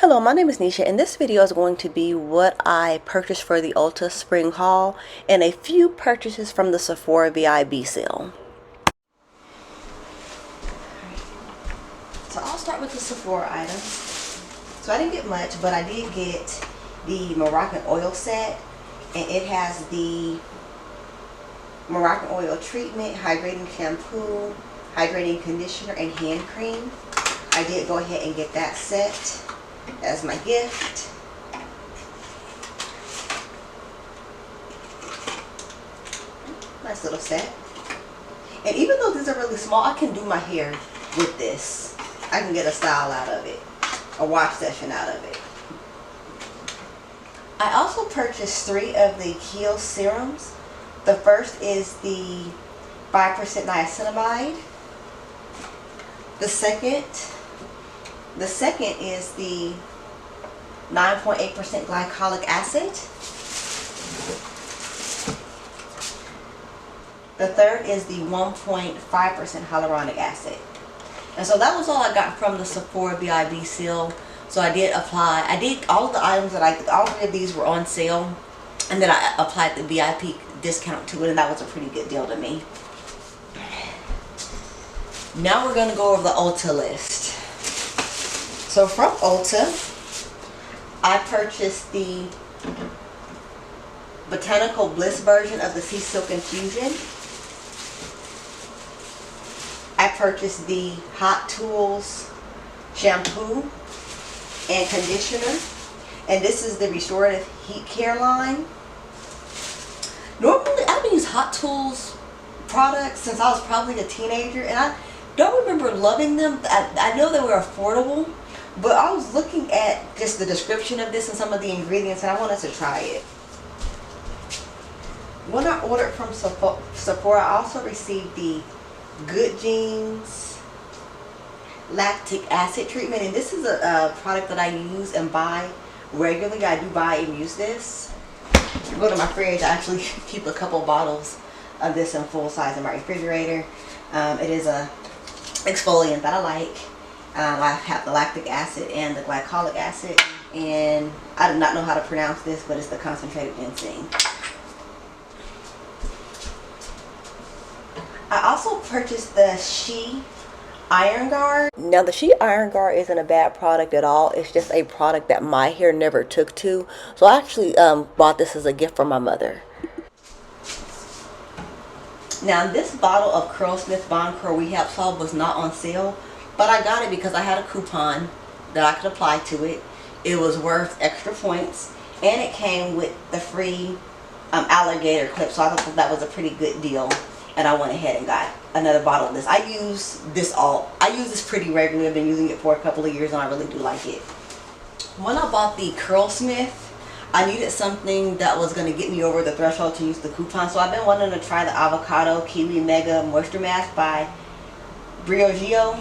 Hello, my name is Nisha, and this video is going to be what I purchased for the Ulta spring haul and a few purchases from the Sephora VIB sale. So I'll start with the Sephora items. So I didn't get much, but I did get the Morrocanoil set, and it has the Morrocanoil treatment, hydrating shampoo, hydrating conditioner, and hand cream. I did go ahead and get that set as my gift. Nice little set. And even though these are really small, I can do my hair with this. I can get a style out of it, a wash session out of it. I also purchased 3 of the Kiehl serums. The first is the 5% niacinamide. The second is the 9.8% glycolic acid. The third is the 1.5% hyaluronic acid. And so that was all I got from the Sephora VIB sale. So I did apply, all of the items that all 3 of these were on sale. And then I applied the VIP discount to it, and that was a pretty good deal to me. Now we're going to go over the Ulta list. So from Ulta, I purchased the Botanical Bliss version of the Sea Silk Infusion. I purchased the Hot Tools shampoo and conditioner. And this is the Restorative Heat Care line. Normally, I've used Hot Tools products since I was probably a teenager, and I don't remember loving them. I know they were affordable, but I was looking at just the description of this and some of the ingredients, and I wanted to try it. When I ordered from Sephora, I also received the Good Genes Lactic Acid Treatment, and this is a product that I use and buy regularly. I do buy and use this. If you go to my fridge, I actually keep a couple bottles of this in full size in my refrigerator. It is a exfoliant that I like. I have the lactic acid and the glycolic acid, and I do not know how to pronounce this, but it's the concentrated ginseng. I also purchased the Shea Iron Guard. Now the Shea Iron Guard isn't a bad product at all. It's just a product that my hair never took to. So I actually bought this as a gift from my mother. Now this bottle of Curlsmith Bond Curl Rehab Solve was not on sale, but I got it because I had a coupon that I could apply to it. It was worth extra points, and it came with the free alligator clip, so I thought that was a pretty good deal. And I went ahead and got another bottle of this. I use this pretty regularly. I've been using it for a couple of years, and I really do like it. When I bought the Curlsmith, I needed something that was going to get me over the threshold to use the coupon. So I've been wanting to try the Avocado Kiwi Mega Moisture Mask by Briogeo.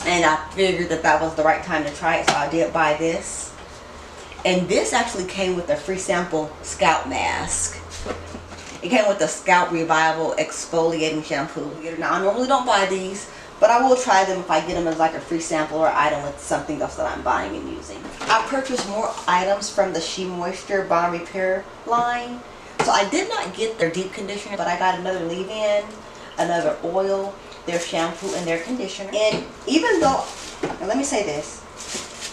And I figured that was the right time to try it, so I did buy this. And this actually came with a free sample scalp mask. It came with the Scalp Revival Exfoliating Shampoo. Now, I normally don't buy these, but I will try them if I get them as like a free sample or item with something else that I'm buying and using. I purchased more items from the She Moisture Bond Repair line. So I did not get their deep conditioner, but I got another leave-in, another oil, their shampoo, and their conditioner. And even though, and let me say this,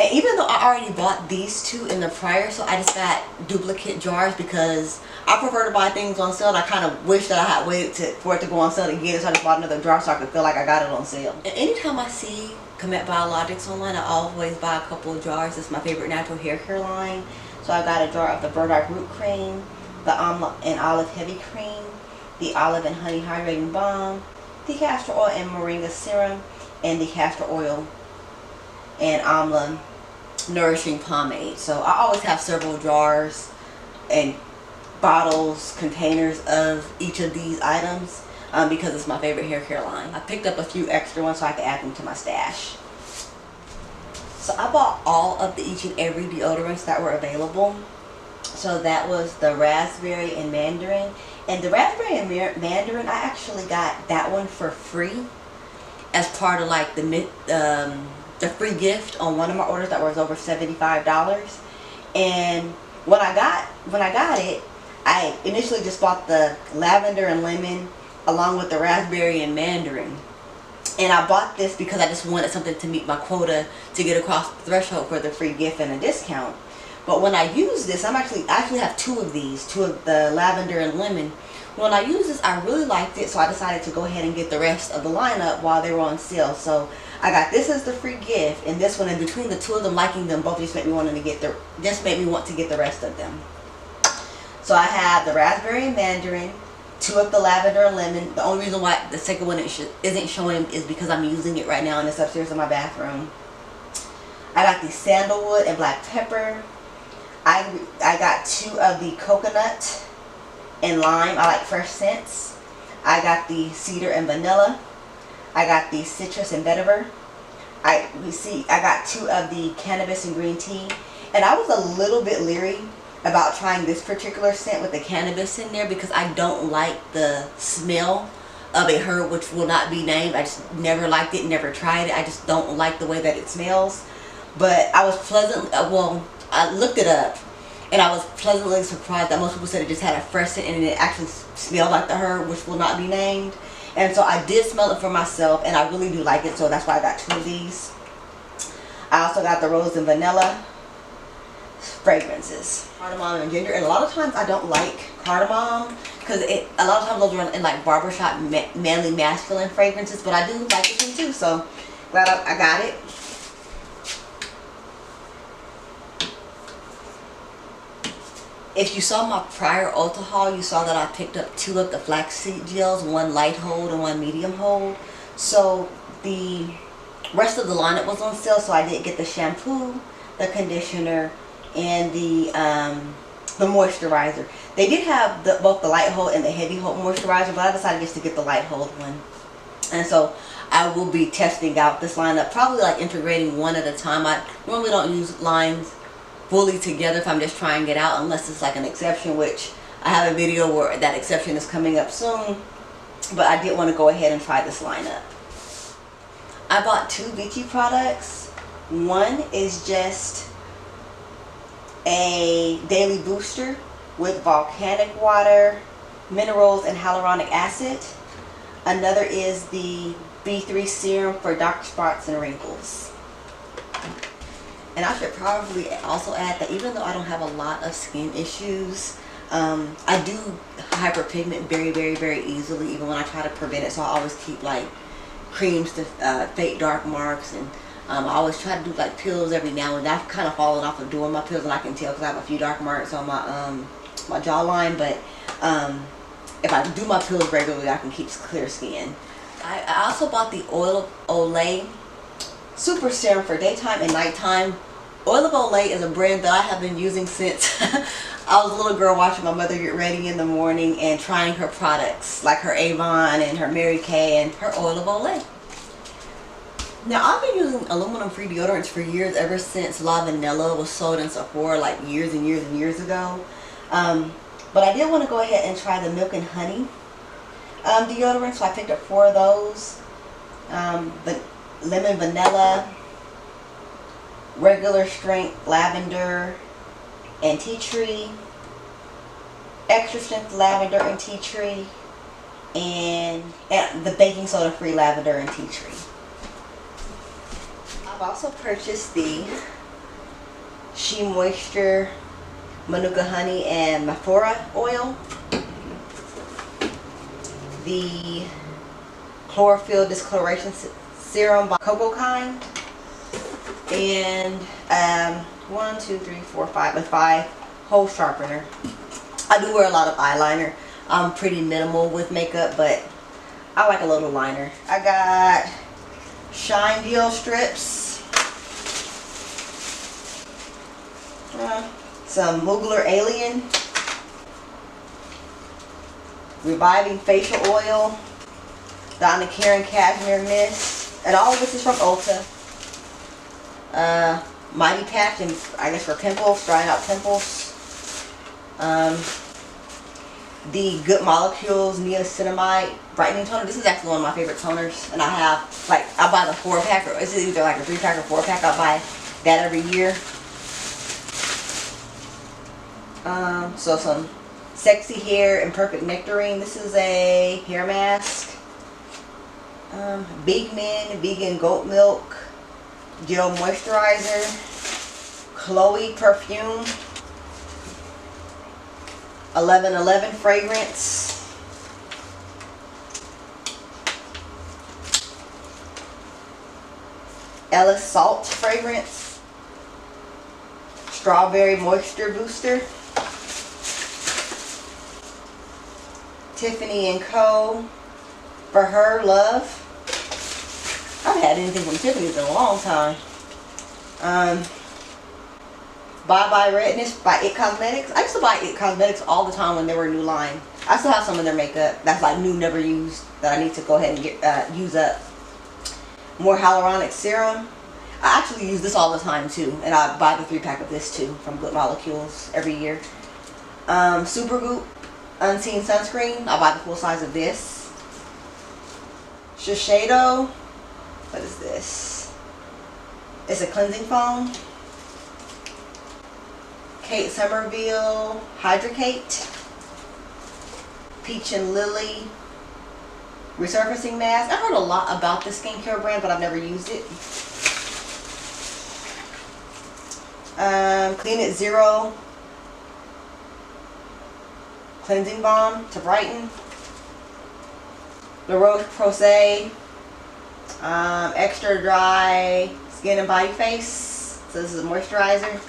and even though I already bought these 2 in the prior, so I just got duplicate jars because I prefer to buy things on sale, and I kind of wish that I had waited for it to go on sale to get it, so I just bought another jar so I could feel like I got it on sale. And anytime I see Qhemet Biologics online, I always buy a couple of jars. It's my favorite natural hair care line. So I got a jar of the Burdock Root Cream, the Amla and Olive Heavy Cream, the Olive and Honey Hydrating Balm, the Castor Oil and Moringa Serum, and the Castor Oil and Amla Nourishing Pomade. So I always have several jars and bottles, containers of each of these items because it's my favorite hair care line. I picked up a few extra ones so I could add them to my stash. So I bought all of the each and every deodorants that were available. So that was the raspberry and mandarin. And the raspberry and mandarin, I actually got that one for free as part of like the the free gift on one of my orders that was over $75. And when I got it, I initially just bought the lavender and lemon along with the raspberry and mandarin. And I bought this because I just wanted something to meet my quota to get across the threshold for the free gift and a discount. But when I use this, I actually have two of the lavender and lemon. When I used this, I really liked it, so I decided to go ahead and get the rest of the lineup while they were on sale. So I got this as the free gift, and this one, and between the two of them, liking them both just made me want to get the rest of them. So I have the raspberry and mandarin, two of the lavender and lemon. The only reason why the second one isn't showing is because I'm using it right now and it's upstairs in my bathroom. I got the sandalwood and black pepper. I got two of the coconut and lime. I like fresh scents. I got the cedar and vanilla. I got the citrus and vetiver. I got two of the cannabis and green tea. And I was a little bit leery about trying this particular scent with the cannabis in there because I don't like the smell of a herb which will not be named. I just never liked it, never tried it. I just don't like the way that it smells. But I was I looked it up and I was pleasantly surprised that most people said it just had a fresh scent and it actually smelled like the herb which will not be named. And so I did smell it for myself and I really do like it, so that's why I got two of these. I also got the rose and vanilla fragrances, cardamom and ginger. And a lot of times I don't like cardamom because a lot of times those are in like barbershop manly masculine fragrances, but I do like this one too, so glad I got it. If you saw my prior Ulta haul, you saw that I picked up two of the flaxseed gels, one light hold and one medium hold. So the rest of the lineup was on sale, so I did get the shampoo, the conditioner, and the moisturizer. They did have both the light hold and the heavy hold moisturizer, but I decided just to get the light hold one. And so I will be testing out this lineup, probably like integrating one at a time. I normally don't use lines fully together if I'm just trying it out, unless it's like an exception, which I have a video where that exception is coming up soon. But I did want to go ahead and try this lineup. I bought two Vichy products. One is just a daily booster with volcanic water, minerals, and hyaluronic acid. Another is the B3 serum for dark spots and wrinkles. And I should probably also add that even though I don't have a lot of skin issues, I do hyperpigment very, very, very easily, even when I try to prevent it. So I always keep like creams to fake dark marks, and I always try to do like pills every now and then. I've kind of fallen off of doing my pills, and I can tell because I have a few dark marks on my jawline. But if I do my pills regularly, I can keep clear skin. I also bought the oil of Olay super serum for daytime and nighttime. Oil of Olay is a brand that I have been using since I was a little girl watching my mother get ready in the morning and trying her products like her Avon and her Mary Kay and her Oil of Olay. Now I've been using aluminum free deodorants for years, ever since La Vanilla was sold in Sephora like years and years and years ago. But I did want to go ahead and try the milk and honey deodorant, so I picked up 4 of those. Lemon vanilla, regular strength lavender and tea tree, extra strength lavender and tea tree, and the baking soda free lavender and tea tree. I've also purchased the Shea Moisture Manuka Honey and Maphora oil, the Chlorophyll Discoloration Serum by Cocoa Kind, and 1, 2, 3, 4, 5, a 5 hole sharpener. I do wear a lot of eyeliner. I'm pretty minimal with makeup, but I like a little liner. I got Shine Deal strips, some Mugler Alien, Reviving Facial Oil, Donna Karen Cashmere Mist, and all of this is from Ulta. Mighty Patch, and I guess for pimples, drying out pimples. the Good Molecules Niacinamide Brightening Toner. This is actually one of my favorite toners. And I have, like, I buy the 4-pack, or it's either like a 3-pack or 4-pack. I buy that every year. So some Sexy Hair and Perfect Nectarine. This is a hair mask. Big Men Vegan Goat Milk Gel Moisturizer. Chloe Perfume. 1111 fragrance. Ellis Salt fragrance. Strawberry Moisture Booster. Tiffany & Co. For Her Love. I haven't had anything from Tiffany's in a long time. Bye Bye Redness by It Cosmetics. I used to buy It Cosmetics all the time when they were a new line. I still have some of their makeup that's like new, never used, that I need to go ahead and get use up. More Hyaluronic Serum. I actually use this all the time too, and I buy the 3-pack of this too from Good Molecules every year. Supergoop Unseen Sunscreen. I buy the full size of this. Shiseido. What is this? It's a cleansing foam. Kate Somerville Hydrate. Peach and Lily Resurfacing Mask. I've heard a lot about this skincare brand, but I've never used it. Clean It Zero Cleansing Balm to brighten. La Roche-Posay Extra Dry Skin and Body Face. So this is a moisturizer.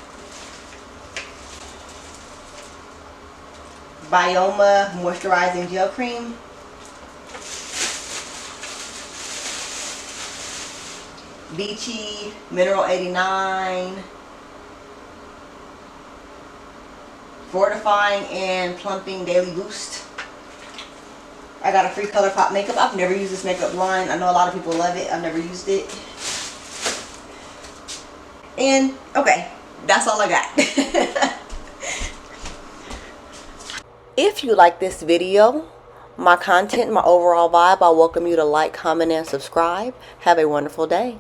Bioma Moisturizing Gel Cream. Beachy Mineral 89 Fortifying and Plumping Daily Boost. I got a free ColourPop makeup. I've never used this makeup line. I know a lot of people love it. I've never used it. And okay, that's all I got. If you like this video, my content, my overall vibe, I welcome you to like, comment, and subscribe. Have a wonderful day.